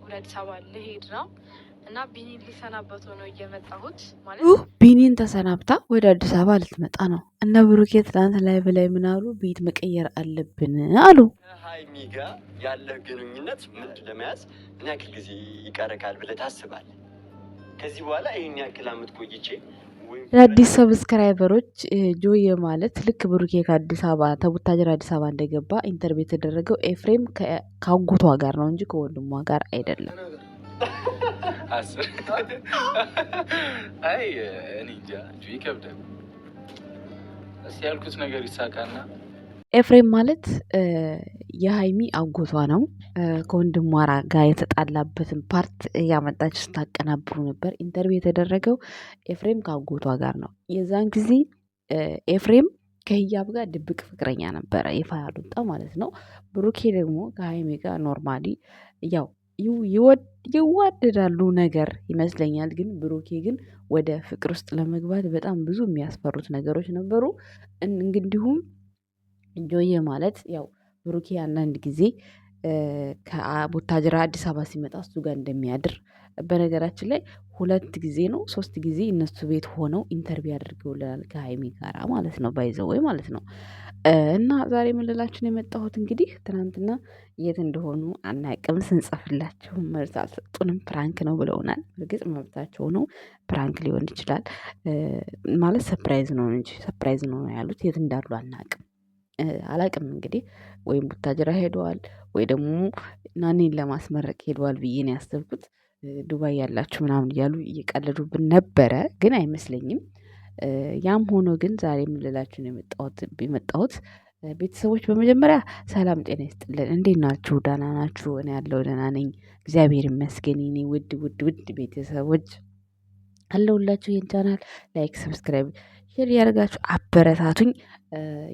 ወደ አዲስ አበባ ልሄድ ነው እና ቢኒን ሊሰናበቱ ነው እየመጣሁት ማለት ቢኒን ተሰናብታ ወደ አዲስ አበባ ልትመጣ ነው። እነ ብሩኬ ትናንት ላይ በላይ ምን አሉ? ቤት መቀየር አለብን አሉ። ሀይሚ ጋር ያለ ግንኙነት ምንድን ለመያዝ ምን ያክል ጊዜ ይቀረካል ብለህ ታስባለህ? ከዚህ በኋላ ይህን ያክል አመት ቆይቼ ለአዲስ ሰብስክራይበሮች ጆዬ ማለት ልክ ብሩኬ ከአዲስ አበባ ተቡታጅራ አዲስ አበባ እንደገባ ኢንተርቪው የተደረገው ኤፍሬም ከአጎቷ ጋር ነው እንጂ ከወንድሟ ጋር አይደለም። አይ እኔ እንጃ ይከብዳል። እስኪ ያልኩት ነገር ይሳካና ኤፍሬም ማለት የሀይሚ አጎቷ ነው። ከወንድሟ ጋር የተጣላበትን ፓርት እያመጣች ስታቀናብሩ ነበር። ኢንተርቪው የተደረገው ኤፍሬም ከአጎቷ ጋር ነው። የዛን ጊዜ ኤፍሬም ከህያብ ጋር ድብቅ ፍቅረኛ ነበረ፣ ይፋ ያልወጣ ማለት ነው። ብሩኬ ደግሞ ከሀይሚ ጋር ኖርማሊ ያው ይዋደዳሉ ነገር ይመስለኛል። ግን ብሩኬ ግን ወደ ፍቅር ውስጥ ለመግባት በጣም ብዙ የሚያስፈሩት ነገሮች ነበሩ። እንግዲሁም ጆዬ ማለት ያው ብሩኬ አንዳንድ ጊዜ ከቡታጅራ አዲስ አበባ ሲመጣ እሱ ጋር እንደሚያድር በነገራችን ላይ 2 ጊዜ ነው 3 ጊዜ እነሱ ቤት ሆነው ኢንተርቪው አድርገውልናል ከሀይሚ ጋራ ማለት ነው። ባይዘወይ ማለት ነው። እና ዛሬ የምንላችሁን የመጣሁት እንግዲህ ትናንትና የት እንደሆኑ አናቅም። ስንጽፍላቸው መልስ አልሰጡንም። ፕራንክ ነው ብለውናል። እርግጥ መብታቸው ነው። ፕራንክ ሊሆን ይችላል ማለት ሰፕራይዝ ነው እንጂ ሰፕራይዝ ነው ያሉት። የት እንዳሉ አናቅም። አላቅም እንግዲህ ወይም ቡታጅራ ሄደዋል ወይ ደግሞ ናኔን ለማስመረቅ ሄደዋል ብዬ ነው ያሰብኩት። ዱባይ ያላችሁ ምናምን እያሉ እየቀለዱብን ነበረ፣ ግን አይመስለኝም። ያም ሆኖ ግን ዛሬ የምልላችሁን የመጣሁት ቤተሰቦች በመጀመሪያ ሰላም ጤና ይስጥልን። እንዴት ናችሁ? ደህና ናችሁ? እኔ ያለው ደህና ነኝ እግዚአብሔር ይመስገን። እኔ ውድ ቤተሰቦች አለሁላችሁ። ይህን ቻናል ላይክ፣ ሰብስክራይብ፣ ሼር ያደርጋችሁ አበረታቱኝ።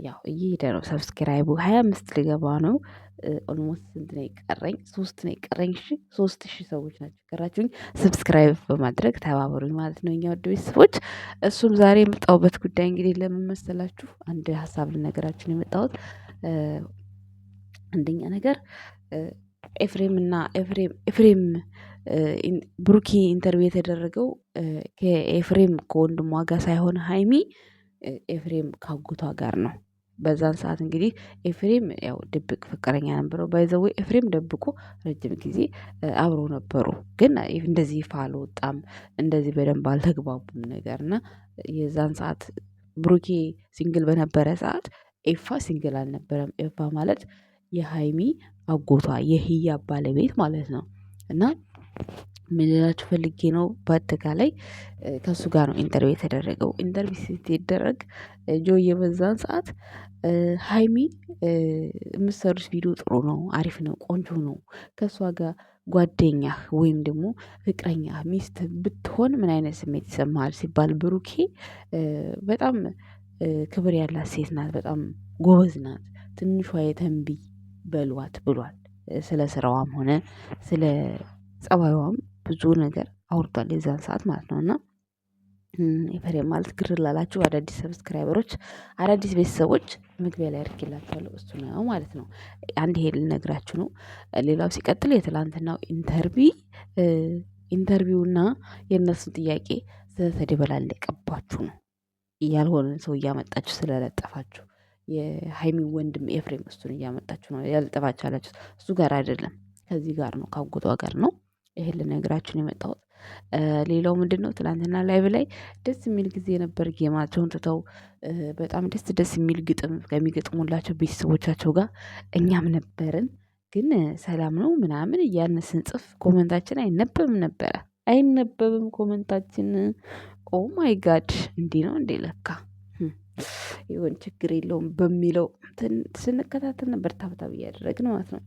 ያው እየሄደ ነው ሰብስክራይቡ 25 ሊገባ ነው። ኦልሞስት ስንት ነው የቀረኝ? 3 ነው የቀረኝ። እሺ 3000 ሰዎች ናቸው የቀራችሁኝ። ሰብስክራይብ በማድረግ ተባበሩኝ ማለት ነው እኛ ውድ ቤተሰቦች። እሱም ዛሬ የመጣሁበት ጉዳይ እንግዲህ ለምን መሰላችሁ? አንድ ሀሳብ ልነግራችሁ ነው የመጣሁት። አንደኛ ነገር ኤፍሬም ብሩኬ ኢንተርቪው የተደረገው ከኤፍሬም ከወንድሟ ጋር ሳይሆን ሀይሚ ኤፍሬም ካጎቷ ጋር ነው። በዛን ሰዓት እንግዲህ ኤፍሬም ያው ድብቅ ፍቅረኛ ነበረው። ባይዘዌ ኤፍሬም ደብቆ ረጅም ጊዜ አብሮ ነበሩ፣ ግን እንደዚህ ይፋ አልወጣም። እንደዚህ በደንብ አልተግባቡም ነገር እና የዛን ሰዓት ብሩኬ ሲንግል በነበረ ሰዓት ኤፋ ሲንግል አልነበረም። ኤፋ ማለት የሀይሚ አጎቷ የህያብ ባለቤት ማለት ነው። እና ምን ልላችሁ ፈልጌ ነው፣ በአጠቃላይ ከእሱ ጋር ነው ኢንተርቪው የተደረገው። ኢንተርቪው ሲደረግ ጆዬ በዛን ሰዓት ሀይሚ የምትሰሩት ቪዲዮ ጥሩ ነው፣ አሪፍ ነው፣ ቆንጆ ነው። ከእሷ ጋር ጓደኛህ ወይም ደግሞ ፍቅረኛህ ሚስት ብትሆን ምን አይነት ስሜት ይሰማሃል ሲባል ብሩኬ በጣም ክብር ያላት ሴት ናት፣ በጣም ጎበዝ ናት፣ ትንሿ የተንቢ በሏት ብሏል። ስለ ስራዋም ሆነ ስለ ጸባዩዋም ብዙ ነገር አውርቷል የዛን ሰዓት ማለት ነው። እና ኤፍሬም ማለት ግር ላላችሁ አዳዲስ ሰብስክራይበሮች፣ አዳዲስ ቤተሰቦች መግቢያ ላይ አድርጌላችኋለሁ እሱ ነው ማለት ነው። አንድ ይሄ ልነግራችሁ ነው። ሌላው ሲቀጥል የትላንትናው ኢንተርቪውና የእነሱን ጥያቄ ስለተደበላለቀባችሁ ነው። ያልሆነን ሰው እያመጣችሁ ስለለጠፋችሁ የሀይሚ ወንድም ኤፍሬም እሱን እያመጣችሁ ነው ያልጠፋችሁ አላችሁ። እሱ ጋር አይደለም ከዚህ ጋር ነው ካጎቷ ጋር ነው። ይሄን ልነግራችሁ ነው የመጣሁት። ሌላው ምንድነው? ትናንትና ላይቭ ላይ ደስ የሚል ጊዜ ነበር። ጌማቸውን ትተው በጣም ደስ የሚል ግጥም ከሚገጥሙላቸው ቤተሰቦቻቸው ጋር እኛም ነበርን። ግን ሰላም ነው ምናምን እያልን ስንጽፍ ኮመንታችን አይነበብም ነበረ። አይነበብም ኮመንታችን። ኦ ማይ ጋድ! እንዲህ ነው እንዴ ለካ ይሁን ችግር የለውም በሚለው ስንከታተል ነበር ታብታብ እያደረግን ማለት ነው።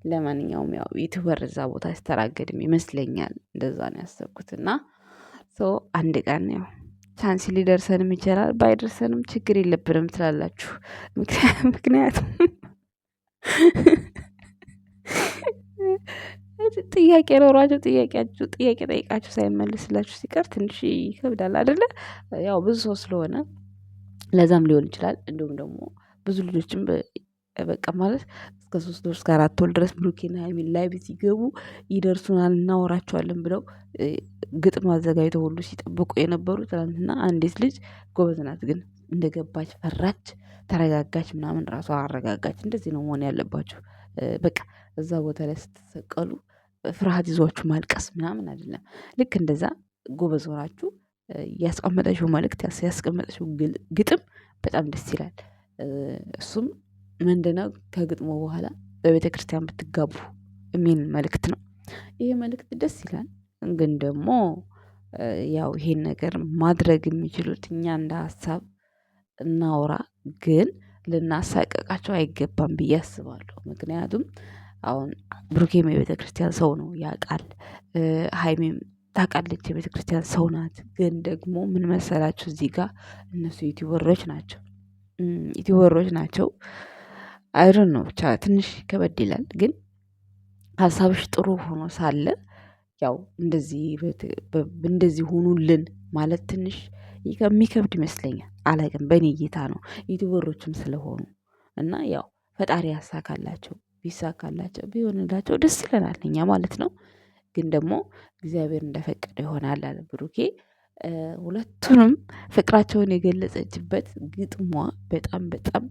ለማንኛውም ያው ዩቲዩበር እዛ ቦታ ያስተናገድም ይመስለኛል። እንደዛ ነው ያሰብኩት። እና አንድ ቀን ያው ቻንስ ሊደርሰንም ይችላል፣ ባይደርሰንም ችግር የለብንም ትላላችሁ። ምክንያቱም ጥያቄ ኖሯቸው ጥያቄ ጠይቃችሁ ሳይመልስላችሁ ሲቀር ትንሽ ይከብዳል አይደለ? ያው ብዙ ሰው ስለሆነ ለዛም ሊሆን ይችላል። እንዲሁም ደግሞ ብዙ ልጆችም በቃ ማለት እስከ እስከ 3 ወር እስከ 4 ወር ድረስ ብሩኬና ሀይሚን ላይቭ ሲገቡ ይደርሱናል እናወራቸዋለን ብለው ግጥም አዘጋጅተው ሁሉ ሲጠብቁ የነበሩ ትናንትና አንዲት ልጅ ጎበዝ ናት፣ ግን እንደገባች ፈራች፣ ተረጋጋች፣ ምናምን ራሷ አረጋጋች። እንደዚህ ነው መሆን ያለባችሁ። በቃ እዛ ቦታ ላይ ስትሰቀሉ ፍርሃት ይዟችሁ ማልቀስ ምናምን አይደለም። ልክ እንደዛ ጎበዝ ሆናችሁ ያስቀመጠችው መልእክት ያስቀመጠችው ግጥም በጣም ደስ ይላል። እሱም ምንድነው ከግጥሙ በኋላ በቤተ ክርስቲያን ብትጋቡ የሚል መልእክት ነው። ይሄ መልእክት ደስ ይላል። ግን ደግሞ ያው ይሄን ነገር ማድረግ የሚችሉት እኛ እንደ ሀሳብ እናውራ፣ ግን ልናሳቀቃቸው አይገባም ብዬ አስባለሁ። ምክንያቱም አሁን ብሩኬም የቤተ ክርስቲያን ሰው ነው ያውቃል። ሀይሜም ታውቃለች የቤተ ክርስቲያን ሰው ናት። ግን ደግሞ ምን መሰላችሁ እዚህ ጋር እነሱ ዩቲዩበሮች ናቸው ዩቲዩበሮች ናቸው። አይዶን ነው ብቻ ትንሽ ከበድ ይላል። ግን ሀሳብሽ ጥሩ ሆኖ ሳለ ያው እንደዚህ ሆኑልን ማለት ትንሽ የሚከብድ ይመስለኛል። አላውቅም፣ በእኔ እይታ ነው። ዩቲዩበሮችም ስለሆኑ እና ያው ፈጣሪ ያሳካላቸው፣ ቢሳካላቸው ቢሆንላቸው ደስ ይለናል እኛ ማለት ነው። ግን ደግሞ እግዚአብሔር እንደፈቀደ ይሆናል አለ ብሩኬ። ሁለቱንም ፍቅራቸውን የገለጸችበት ግጥሟ በጣም በጣም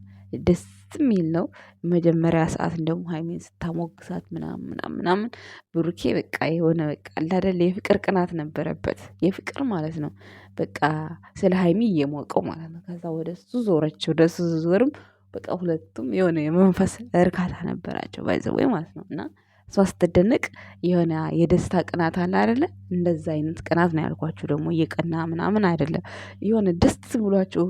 ደስ የሚል ነው። መጀመሪያ ሰዓት እንደውም ሀይሜን ስታሞግሳት ምናምን ብሩኬ በቃ የሆነ በቃ አለ አይደል የፍቅር ቅናት ነበረበት፣ የፍቅር ማለት ነው። በቃ ስለ ሀይሚ እየሞቀው ማለት ነው። ከዛ ወደ እሱ ዞረች። ወደ እሱ ዞርም በቃ ሁለቱም የሆነ የመንፈስ እርካታ ነበራቸው ባይዘወይ ማለት ነው። እና እሷ ስትደነቅ የሆነ የደስታ ቅናት አለ አይደለ? እንደዛ አይነት ቅናት ነው ያልኳችሁ። ደግሞ እየቀና ምናምን አይደለም፣ የሆነ ደስ ብሏችሁ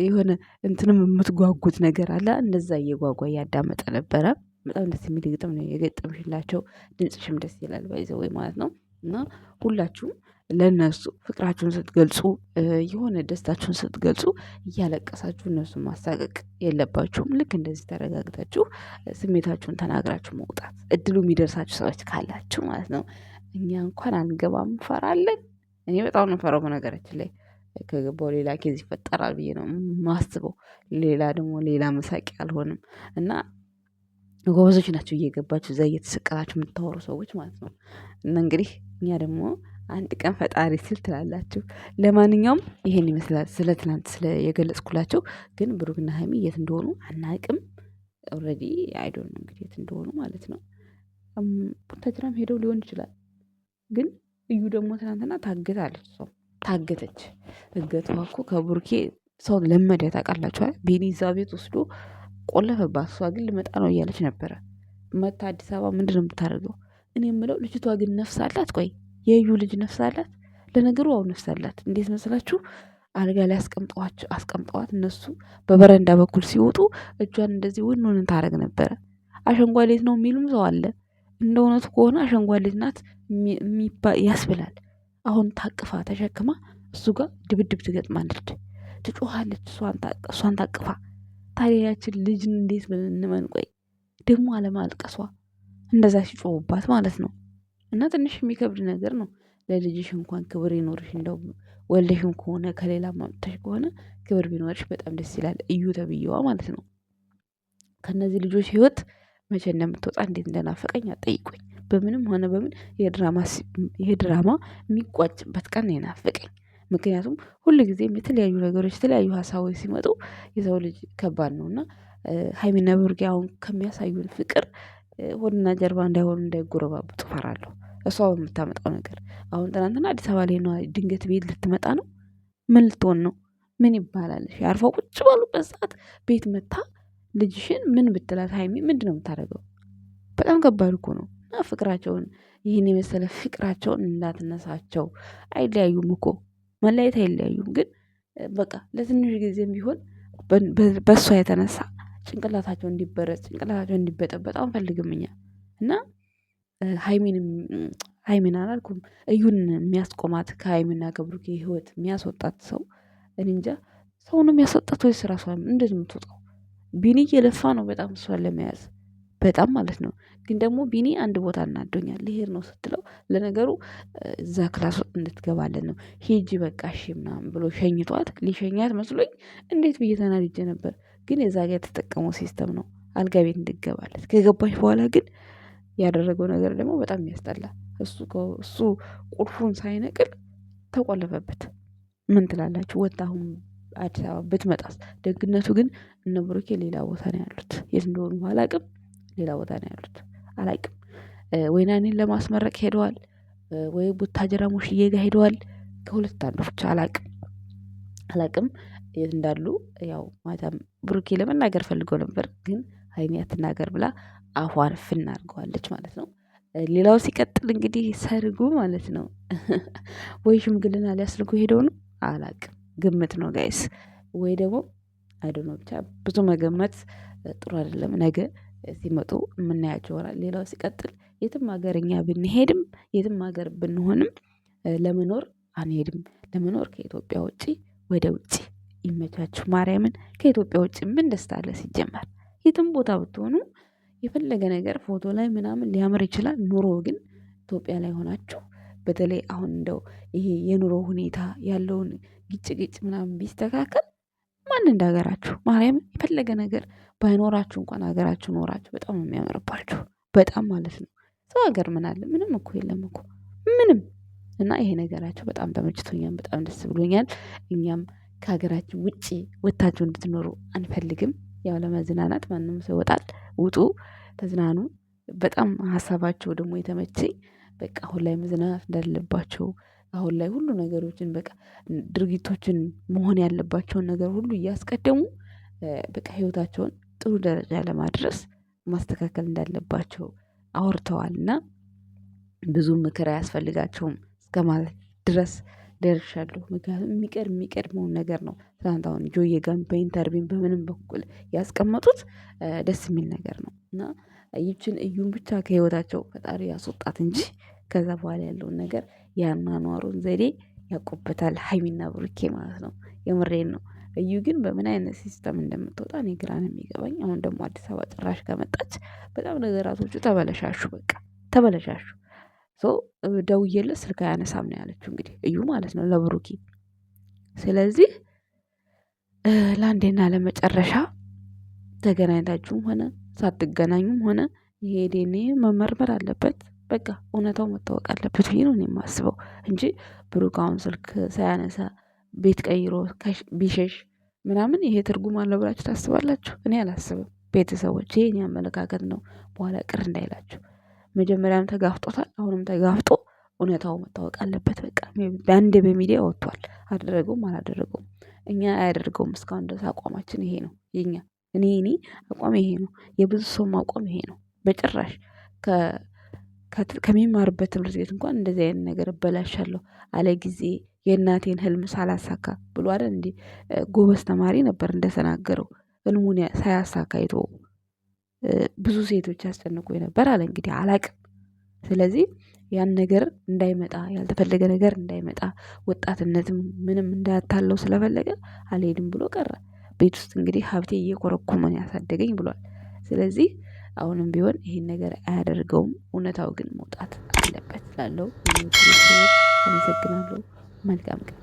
የሆነ እንትንም የምትጓጉት ነገር አለ። እንደዛ እየጓጓ እያዳመጠ ነበረ። በጣም ደስ የሚል ግጥም ነው የገጠምሽላቸው። ድምፅሽም ደስ ይላል ባይዘወይ ማለት ነው። እና ሁላችሁም ለእነሱ ፍቅራችሁን ስትገልጹ የሆነ ደስታችሁን ስትገልጹ እያለቀሳችሁ እነሱን ማሳቀቅ የለባችሁም። ልክ እንደዚህ ተረጋግታችሁ ስሜታችሁን ተናግራችሁ መውጣት እድሉ የሚደርሳችሁ ሰዎች ካላችሁ ማለት ነው። እኛ እንኳን አንገባም፣ እንፈራለን። እኔ በጣም ነው የምፈራው በነገራችን ላይ። ከገባው ሌላ ኬዝ ይፈጠራል ብዬ ነው ማስበው። ሌላ ደግሞ ሌላ መሳቂ አልሆንም። እና ጎበዞች ናቸው እየገባችሁ እዛ እየተሰቀላችሁ የምታወሩ ሰዎች ማለት ነው። እና እንግዲህ እኛ ደግሞ አንድ ቀን ፈጣሪ ሲል ትላላችሁ። ለማንኛውም ይሄን ይመስላል ስለ ትናንት ስለ የገለጽኩላቸው። ግን ብሩክና ሀይሚ የት እንደሆኑ አናቅም። ኦልሬዲ አይዶን ነው እንግዲህ የት እንደሆኑ ማለት ነው። ቡታጅራም ሄደው ሊሆን ይችላል። ግን እዩ ደግሞ ትናንትና ታግታለች። ሰው ታገተች። እገቷ እኮ ከብሩኬ ሰው ለመደ ታውቃላችኋል። ቤኒ እዛ ቤት ወስዶ ቆለፈባት። እሷ ግን ልመጣ ነው እያለች ነበረ። መታ አዲስ አበባ ምንድን ነው የምታደርገው? እኔ የምለው ልጅቷ ግን ነፍስ አላት? ቆይ የዩ ልጅ ነፍስ አላት? ለነገሩ አሁን ነፍስ አላት። እንዴት መስላችሁ? አልጋ ላይ አስቀምጠዋት እነሱ በበረንዳ በኩል ሲወጡ እጇን እንደዚህ ውን ታደርግ ነበረ። አሸንጓሌት ነው የሚሉም ሰው አለ። እንደ እውነቱ ከሆነ አሸንጓሌት ናት ያስብላል። አሁን ታቅፋ ተሸክማ እሱ ጋር ድብድብ ትገጥማለች፣ ትጮኻለች። እሷን ታቅፋ። ታዲያ ያችን ልጅን እንዴት እንመን? ቆይ ደግሞ አለማልቀሷ እንደዛ ሲጮሁባት ማለት ነው። እና ትንሽ የሚከብድ ነገር ነው። ለልጅሽ እንኳን ክብር ይኖርሽ። እንደው ወልደሽም ከሆነ ከሌላ ማምጥተሽ ከሆነ ክብር ቢኖርሽ በጣም ደስ ይላል። እዩ ተብዬዋ ማለት ነው። ከነዚህ ልጆች ህይወት መቼ እንደምትወጣ እንዴት እንደናፈቀኝ አጠይቁኝ። በምንም ሆነ በምን ይሄ ድራማ የሚቋጭበት ቀን ነው የናፈቀኝ። ምክንያቱም ሁልጊዜም የተለያዩ ነገሮች የተለያዩ ሀሳቦች ሲመጡ የሰው ልጅ ከባድ ነው እና ሀይሚና ብሩኬ አሁን ከሚያሳዩን ፍቅር ሆድና ጀርባ እንዳይሆኑ እንዳይጎረባብጡ እፈራለሁ። እሷ በምታመጣው ነገር አሁን ትናንትና አዲስ አበባ ላይ ነው ድንገት ቤት ልትመጣ ነው። ምን ልትሆን ነው? ምን ይባላል? አርፈው ቁጭ ባሉበት ሰዓት ቤት መታ ልጅሽን ምን ብትላት ሀይሚ ምንድን ነው የምታደርገው? በጣም ከባድ እኮ ነው። እና ፍቅራቸውን ይህን የመሰለ ፍቅራቸውን እንዳትነሳቸው። አይለያዩም እኮ መለያየት አይለያዩም። ግን በቃ ለትንሽ ጊዜም ቢሆን በእሷ የተነሳ ጭንቅላታቸው እንዲበረዝ ጭንቅላታቸው እንዲበጠበጥ አንፈልግም እኛ። እና ሀይሚን አላልኩም እዩን የሚያስቆማት ከሀይሚና ከብሩኬ ህይወት የሚያስወጣት ሰው እኔ እንጃ። ሰው ነው የሚያስወጣት ወይስ ራሷ እንዴት የምትወጣው? ቢኒ እየለፋ ነው በጣም እሷን ለመያዝ በጣም ማለት ነው። ግን ደግሞ ቢኒ አንድ ቦታ እናዶኛል። ልሄድ ነው ስትለው ለነገሩ እዛ ክላስ ውስጥ እንድትገባለን ነው ሂጂ በቃ እሺ ምናምን ብሎ ሸኝቷት ሊሸኛት መስሎኝ እንዴት ብዬ ተናድጄ ነበር። ግን የዛ ጋር የተጠቀመው ሲስተም ነው አልጋ ቤት እንድገባለት ከገባች በኋላ ግን ያደረገው ነገር ደግሞ በጣም የሚያስጠላ እሱ ቁልፉን ሳይነቅል ተቆለፈበት። ምን ትላላችሁ? ወጣ አሁን አዲስ አበባ ብትመጣስ? ደግነቱ ግን እነ ብሩኬ ሌላ ቦታ ነው ያሉት። የት እንደሆኑ አላቅም። ሌላ ቦታ ነው ያሉት አላቅም። ወይ ናኒን ለማስመረቅ ሄደዋል፣ ወይ ቡታጀራ ሙሽዬ ጋር ሄደዋል። ከሁለት አንዱ ብቻ አላቅም የት እንዳሉ። ያው ማታም ብሩኬ ለመናገር ፈልጎ ነበር፣ ግን ሀይሚ አትናገር ብላ አፏን ፍና አድርገዋለች ማለት ነው። ሌላው ሲቀጥል እንግዲህ ሰርጉ ማለት ነው ወይ ሽምግልና ሊያስልኩ ሄደው ነው አላቅም። ግምት ነው ጋይስ፣ ወይ ደግሞ አይዶኖ ብቻ ብዙ መገመት ጥሩ አይደለም። ነገ ሲመጡ የምናያቸው ይሆናል። ሌላው ሲቀጥል የትም ሀገር እኛ ብንሄድም የትም ሀገር ብንሆንም ለመኖር አንሄድም። ለመኖር ከኢትዮጵያ ውጪ ወደ ውጪ ይመቻችሁ። ማርያምን ከኢትዮጵያ ውጪ ምን ደስታ አለ? ሲጀመር የትም ቦታ ብትሆኑ የፈለገ ነገር ፎቶ ላይ ምናምን ሊያምር ይችላል። ኑሮ ግን ኢትዮጵያ ላይ ሆናችሁ በተለይ አሁን እንደው ይሄ የኑሮ ሁኔታ ያለውን ግጭ ምናምን ቢስተካከል ማን እንደ ሀገራችሁ ማርያምን የፈለገ ነገር ባይኖራችሁ እንኳን ሀገራችሁ ኖራችሁ በጣም ነው የሚያምርባችሁ። በጣም ማለት ነው። ሰው ሀገር ምን አለ? ምንም እኮ የለም እኮ ምንም። እና ይሄ ነገራቸው በጣም ተመችቶኛል፣ በጣም ደስ ብሎኛል። እኛም ከሀገራችን ውጪ ወጥታችሁ እንድትኖሩ አንፈልግም። ያው ለመዝናናት ማንም ሰው ይወጣል። ውጡ፣ ተዝናኑ። በጣም ሀሳባቸው ደግሞ የተመቸኝ በቃ አሁን ላይ መዝናናት እንዳለባቸው፣ አሁን ላይ ሁሉ ነገሮችን በቃ ድርጊቶችን መሆን ያለባቸውን ነገር ሁሉ እያስቀደሙ በቃ ህይወታቸውን ጥሩ ደረጃ ለማድረስ ማስተካከል እንዳለባቸው አውርተዋል። እና ብዙ ምክር አያስፈልጋቸውም እስከ ማለት ድረስ ደርሻለሁ። ምክንያቱም የሚቀድመውን ነገር ነው ትናንት አሁን ጆዬ ጋር በኢንተርቪው በምንም በኩል ያስቀመጡት ደስ የሚል ነገር ነው። እና ይችን እዩን ብቻ ከህይወታቸው ፈጣሪ ያስወጣት እንጂ ከዛ በኋላ ያለውን ነገር የአኗኗሩን ዘዴ ያውቁበታል ሀይሚና ብሩኬ ማለት ነው። የምሬን ነው። እዩ ግን በምን አይነት ሲስተም እንደምትወጣ እኔ ግራ ነው የሚገባኝ። አሁን ደግሞ አዲስ አበባ ጭራሽ ከመጣች በጣም ነገራቶቹ ተበለሻሹ፣ በቃ ተበለሻሹ። ደውዬለት ስልክ አያነሳም ነው ያለችው እንግዲህ እዩ ማለት ነው ለብሩኬ። ስለዚህ ለአንዴና ለመጨረሻ ተገናኝታችሁም ሆነ ሳትገናኙም ሆነ ይሄ ዲኤንኤ መመርመር አለበት። በቃ እውነታው መታወቅ አለበት ብዬ ነው እኔ የማስበው እንጂ ብሩክ አሁን ስልክ ሳያነሳ ቤት ቀይሮ ቢሸሽ ምናምን ይሄ ትርጉም አለው ብላችሁ ታስባላችሁ? እኔ አላስብም። ቤተሰቦች ይሄ እኔ አመለካከት ነው፣ በኋላ ቅር እንዳይላችሁ። መጀመሪያም ተጋፍጦታል፣ አሁንም ተጋፍጦ እውነታው መታወቅ አለበት። በቃ በአንድ በሚዲያ ወጥቷል። አደረገውም አላደረገውም እኛ አያደርገውም። እስካሁን ድረስ አቋማችን ይሄ ነው የኛ። እኔ አቋም ይሄ ነው፣ የብዙ ሰውም አቋም ይሄ ነው። በጭራሽ ከሚማርበት ትምህርት ቤት እንኳን እንደዚህ አይነት ነገር እበላሻለሁ አለ ጊዜ የእናቴን ህልም ሳላሳካ ብሎ አይደል እንዴ? ጎበዝ ተማሪ ነበር እንደተናገረው ህልሙን ሳያሳካ የተወው ብዙ ሴቶች ያስጨንቁ ነበር አለ። እንግዲህ አላቅም። ስለዚህ ያን ነገር እንዳይመጣ ያልተፈለገ ነገር እንዳይመጣ ወጣትነትም ምንም እንዳያታለው ስለፈለገ አልሄድም ብሎ ቀረ። ቤት ውስጥ እንግዲህ ሀብቴ እየኮረኮመን ያሳደገኝ ብሏል። ስለዚህ አሁንም ቢሆን ይሄን ነገር አያደርገውም። እውነታው ግን መውጣት አለበት ላለው አመሰግናለሁ። መልካም ቀን